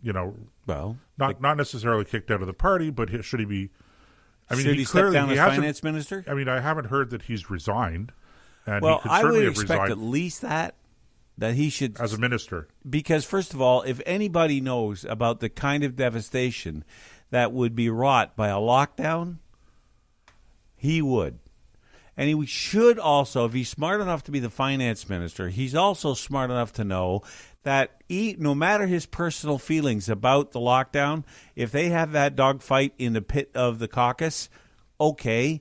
not necessarily kicked out of the party, but should he be? I mean, should he step down as finance minister? I mean, I haven't heard that he's resigned. And well, he could I certainly would expect have at least that he should as a minister. Because first of all, if anybody knows about the kind of devastation that would be wrought by a lockdown, he would. And he should also, if he's smart enough to be the finance minister, he's also smart enough to know that no matter his personal feelings about the lockdown, if they have that dogfight in the pit of the caucus, okay,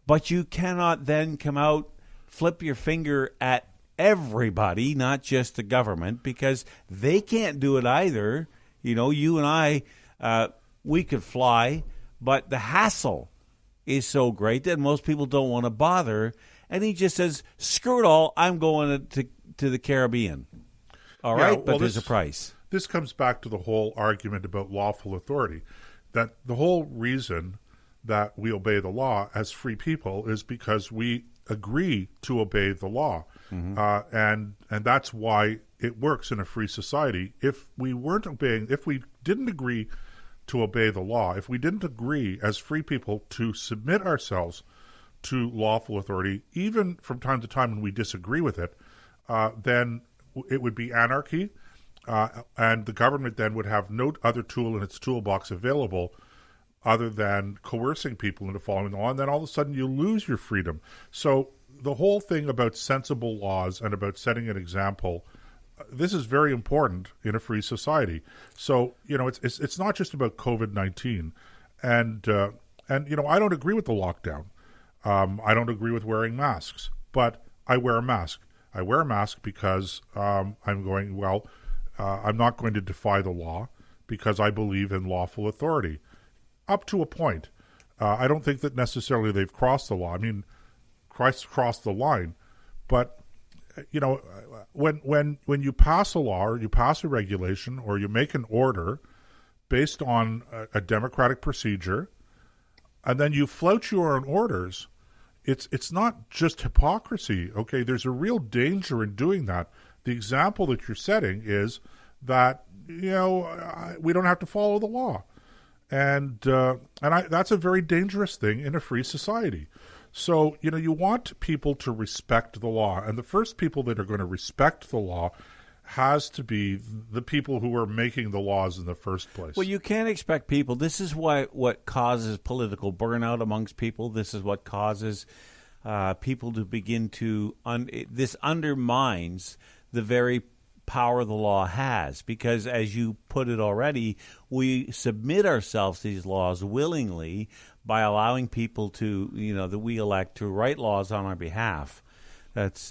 but you cannot then come out, flip your finger at everybody, not just the government, because they can't do it either. You and I, we could fly, but the hassle is so great that most people don't want to bother. And he just says, screw it all, I'm going to the Caribbean. All right, but there's a price. This comes back to the whole argument about lawful authority, that the whole reason that we obey the law as free people is because we agree to obey the law. Mm-hmm. And that's why it works in a free society. If we didn't agree to obey the law, if we didn't agree as free people to submit ourselves to lawful authority, even from time to time when we disagree with it, then it would be anarchy, and the government then would have no other tool in its toolbox available other than coercing people into following the law, and then all of a sudden you lose your freedom. So the whole thing about sensible laws and about setting an example, this is very important in a free society. So, it's not just about COVID-19. And I don't agree with the lockdown. I don't agree with wearing masks, but I wear a mask. I wear a mask because I'm not going to defy the law because I believe in lawful authority. Up to a point. I don't think that necessarily they've crossed the law. I mean, Christ crossed the line. But, when you pass a law or you pass a regulation or you make an order based on a democratic procedure, and then you flout your own orders, it's not just hypocrisy, okay? There's a real danger in doing that. The example that you're setting is that, we don't have to follow the law. And that's a very dangerous thing in a free society. So, you want people to respect the law. And the first people that are going to respect the law has to be the people who are making the laws in the first place. Well, you can't expect people. This is what causes political burnout amongst people. This is what causes people to begin to this undermines the very power the law has, because as you put it already, we submit ourselves to these laws willingly by allowing people to, that we elect to write laws on our behalf. That's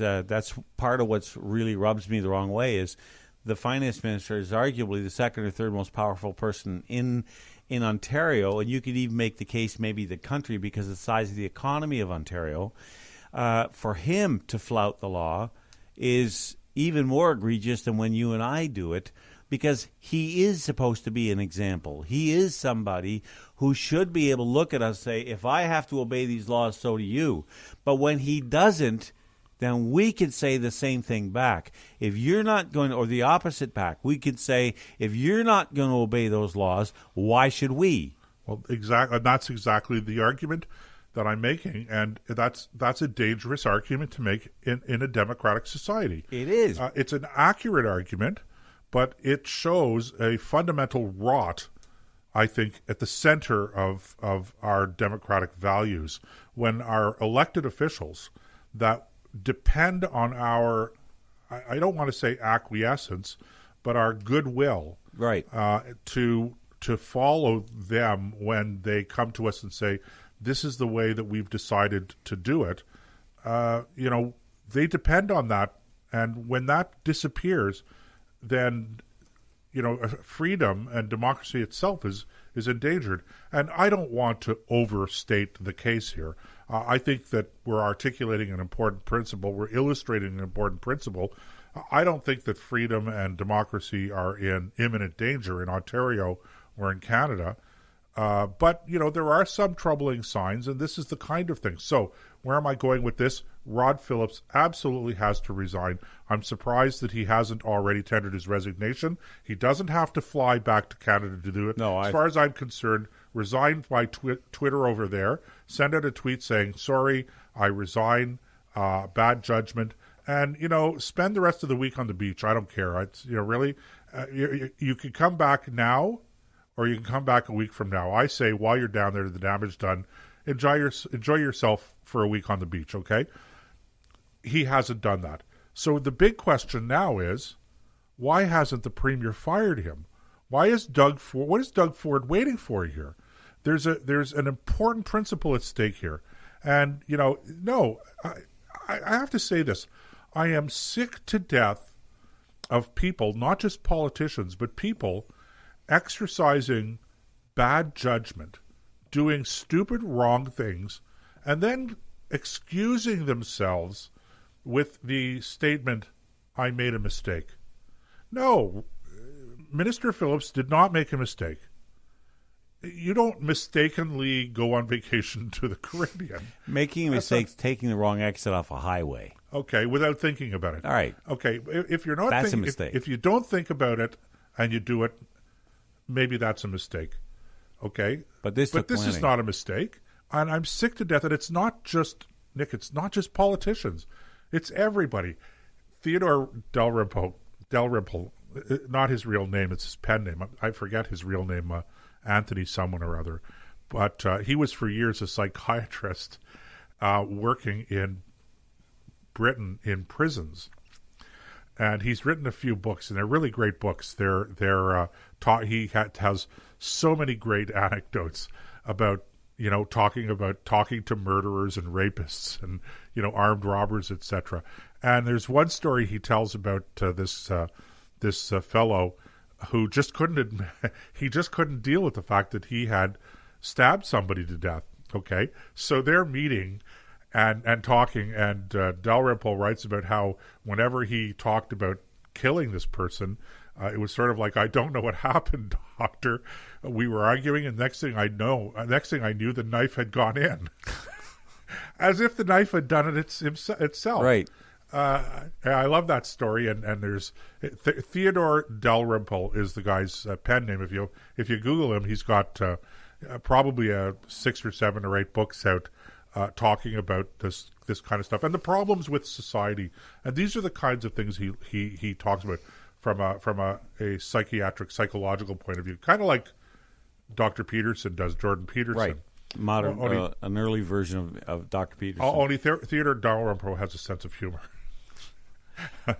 part of what's really rubs me the wrong way is the finance minister is arguably the second or third most powerful person in Ontario, and you could even make the case maybe the country because of the size of the economy of Ontario. For him to flout the law is even more egregious than when you and I do it, because he is supposed to be an example. He is somebody who should be able to look at us and say, if I have to obey these laws, so do you. But when he doesn't, then we could say the same thing back. If you're not going, or the opposite back, we could say, if you're not going to obey those laws, why should we? Well, exactly. That's exactly the argument that I'm making, and that's a dangerous argument to make in a democratic society. It is. It's an accurate argument, but it shows a fundamental rot, I think, at the center of our democratic values when our elected officials that depend on our, I don't want to say acquiescence, but our goodwill, right, to follow them when they come to us and say, this is the way that we've decided to do it. They depend on that. And when that disappears, then, freedom and democracy itself is endangered. And I don't want to overstate the case here. I think that we're articulating an important principle. We're illustrating an important principle. I don't think that freedom and democracy are in imminent danger in Ontario or in Canada. But, there are some troubling signs, and this is the kind of thing. So where am I going with this? Rod Phillips absolutely has to resign. I'm surprised that he hasn't already tendered his resignation. He doesn't have to fly back to Canada to do it. No, as far as I'm concerned, resign by Twitter over there. Send out a tweet saying, sorry, I resign, bad judgment. And, spend the rest of the week on the beach. I don't care. Really, you can come back now or you can come back a week from now. I say while you're down there, the damage done, enjoy yourself for a week on the beach, okay? He hasn't done that. So the big question now is, why hasn't the Premier fired him? What is Doug Ford waiting for here? There's an important principle at stake here. And, I have to say this. I am sick to death of people, not just politicians, but people exercising bad judgment, doing stupid, wrong things, and then excusing themselves with the statement, I made a mistake. No, Minister Phillips did not make a mistake. You don't mistakenly go on vacation to the Caribbean. Making a mistake, taking the wrong exit off a highway. Okay, without thinking about it. All right. Okay, if you're not that's a mistake. If you don't think about it and you do it, maybe that's a mistake. Okay? But this is not a mistake. And I'm sick to death that it's not just, Nick, it's not just politicians. It's everybody. Theodore Dalrymple, not his real name, it's his pen name. I forget his real name, Anthony someone or other. But he was for years a psychiatrist working in Britain in prisons. And he's written a few books, and they're really great books. He has so many great anecdotes about, talking to murderers and rapists and, armed robbers, etc. And there's one story he tells about this fellow who just couldn't deal with the fact that he had stabbed somebody to death. Okay, so they're meeting and talking, and Dalrymple writes about how whenever he talked about killing this person, it was sort of like, I don't know what happened, doctor. We were arguing, and next thing I knew, the knife had gone in, as if the knife had done it itself. Right. I love that story, and there's Theodore Dalrymple is the guy's pen name. If you Google him, he's got probably 6 or 7 or 8 books out talking about this kind of stuff and the problems with society. And these are the kinds of things he talks about from a psychological point of view, kind of like Dr. Peterson does, Jordan Peterson. Right. Modern, an early version of Dr. Peterson. Only Theodore Dalrymple has a sense of humor.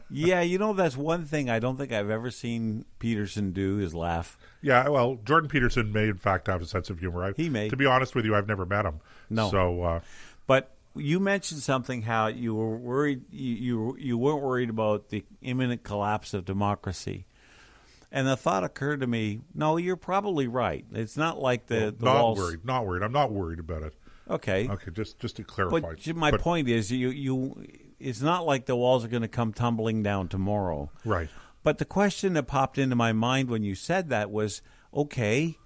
Yeah, that's one thing I don't think I've ever seen Peterson do is laugh. Yeah, well, Jordan Peterson may in fact have a sense of humor. He may. To be honest with you, I've never met him. No. So, but you mentioned something, how you were worried. You weren't worried about the imminent collapse of democracy. And the thought occurred to me, no, you're probably right. It's not like the walls... Not worried. I'm not worried about it. Okay. Okay, just to clarify. But my point is, it's not like the walls are going to come tumbling down tomorrow. Right. But the question that popped into my mind when you said that was, okay,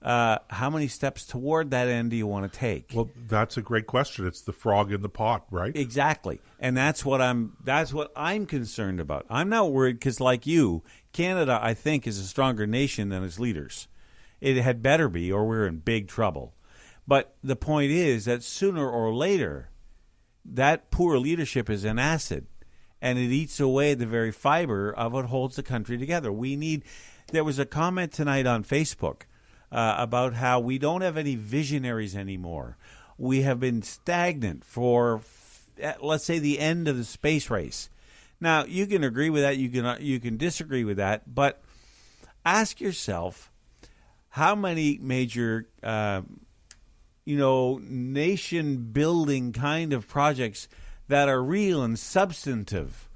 how many steps toward that end do you want to take? Well, that's a great question. It's the frog in the pot, right? Exactly. And that's what I'm concerned about. I'm not worried because, like you, Canada, I think, is a stronger nation than its leaders. It had better be, or we're in big trouble. But the point is that sooner or later, that poor leadership is an acid, and it eats away at the very fiber of what holds the country together. There was a comment tonight on Facebook about how we don't have any visionaries anymore. We have been stagnant for, let's say, the end of the space race. Now, you can agree with that, you can disagree with that, but ask yourself how many major nation-building kind of projects that are real and substantive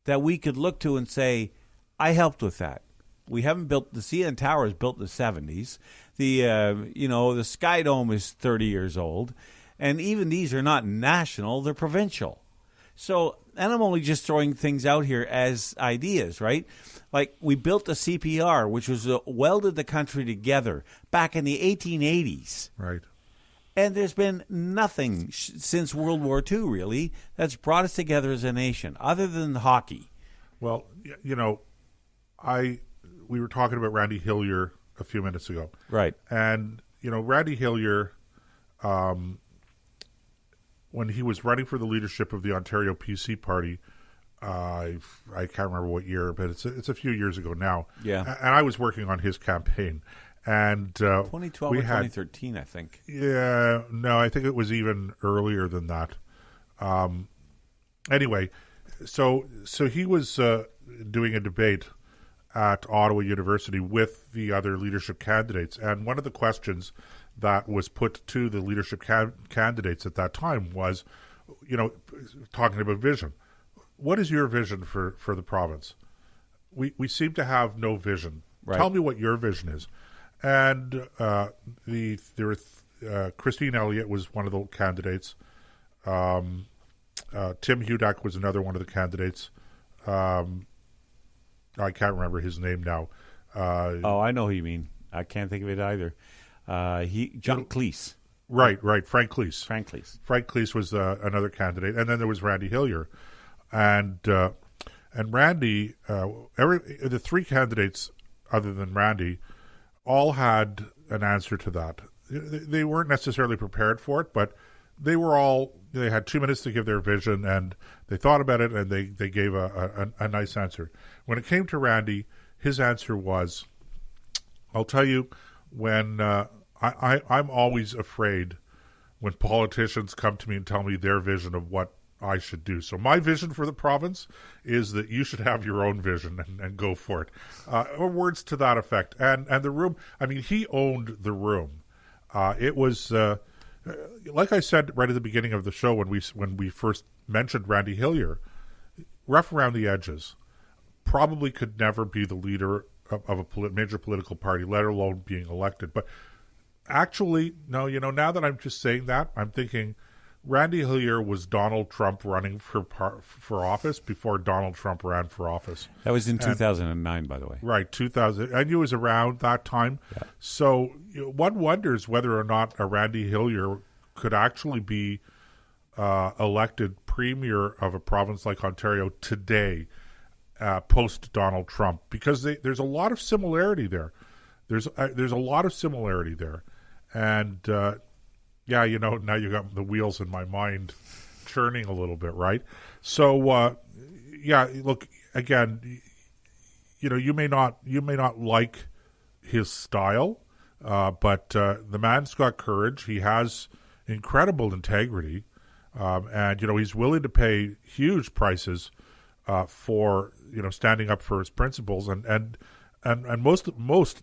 that we could look to and say, I helped with that. We haven't built the CN Tower is built in the 70s. The Sky Dome is 30 years old, and even these are not national; they're provincial. So, and I'm only just throwing things out here as ideas, right? Like we built the CPR, which was welded the country together back in the 1880s. Right. And there's been nothing since World War II, really, that's brought us together as a nation, other than hockey. Well, we were talking about Randy Hillier a few minutes ago. Right. And, Randy Hillier, when he was running for the leadership of the Ontario PC Party, I can't remember what year, but it's a few years ago now. Yeah. And I was working on his campaign. And 2012 or 2013, I think. Yeah, no, I think it was even earlier than that. Anyway, so he was doing a debate at Ottawa University with the other leadership candidates, and one of the questions that was put to the leadership candidates at that time was, talking about vision. What is your vision for the province? We seem to have no vision. Right. Tell me what your vision is. And Christine Elliott was one of the candidates. Tim Hudak was another one of the candidates. I can't remember his name now. I know who you mean. I can't think of it either. John Cleese. Right. Frank Cleese. Frank Cleese. Frank Cleese was another candidate, and then there was Randy Hillier, and Randy. The three candidates, other than Randy, all had an answer to that. They weren't necessarily prepared for it, but they had 2 minutes to give their vision, and they thought about it, and they gave a nice answer. When it came to Randy, his answer was, I'll tell you, when I'm always afraid when politicians come to me and tell me their vision of what I should do. So my vision for the province is that you should have your own vision and go for it. Or words to that effect. And the room, he owned the room. It was, like I said right at the beginning of the show when we first mentioned Randy Hillier, rough around the edges, probably could never be the leader of a major political party, let alone being elected. But actually, no, now that I'm just saying that, I'm thinking Randy Hillier was Donald Trump running for office before Donald Trump ran for office. That was in 2009, by the way. Right, 2000. And he was around that time. Yeah. So one wonders whether or not a Randy Hillier could actually be elected premier of a province like Ontario today, post-Donald Trump, because there's a lot of similarity there. There's a lot of similarity there. And now you got the wheels in my mind churning a little bit, right? So, look, again, you may not like his style, but the man's got courage. He has incredible integrity, and he's willing to pay huge prices for standing up for his principles, and most,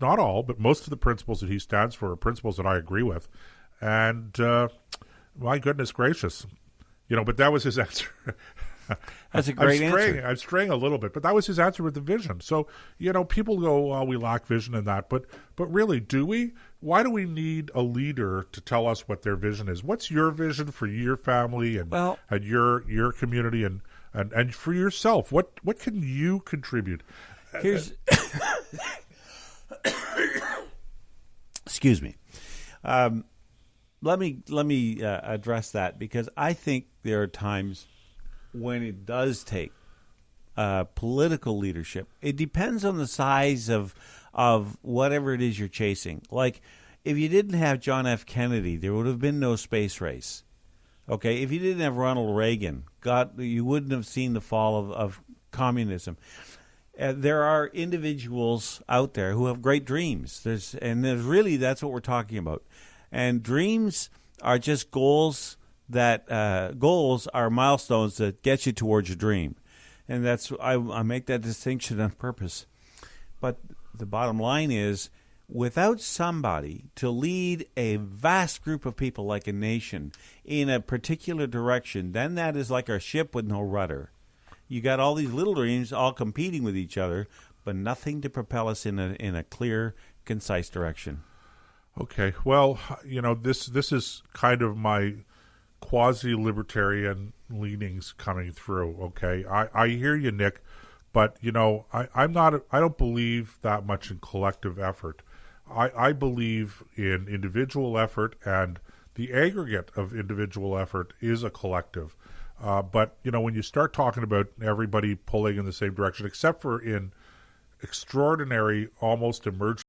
not all, but most of the principles that he stands for are principles that I agree with. And my goodness gracious, but that was his answer. That's a great answer. I'm straying a little bit, but that was his answer with the vision. So, people go, well, we lack vision in that. But really, do we? Why do we need a leader to tell us what their vision is? What's your vision for your family and your community and for yourself? What can you contribute? Here's excuse me. Let me address that, because I think there are times when it does take political leadership. It depends on the size of whatever it is you're chasing. Like, if you didn't have John F. Kennedy, there would have been no space race. Okay, if you didn't have Ronald Reagan, you wouldn't have seen the fall of communism. There are individuals out there who have great dreams. There's really, that's what we're talking about. And dreams are just goals goals are milestones that get you towards your dream. And I make that distinction on purpose. But the bottom line is, without somebody to lead a vast group of people like a nation in a particular direction, then that is like a ship with no rudder. You got all these little dreams all competing with each other, but nothing to propel us in a clear, concise direction. Okay, well, this is kind of my quasi-libertarian leanings coming through. Okay, I hear you, Nick, but I don't believe that much in collective effort. I believe in individual effort, and the aggregate of individual effort is a collective. But, when you start talking about everybody pulling in the same direction, except for in extraordinary, almost emergency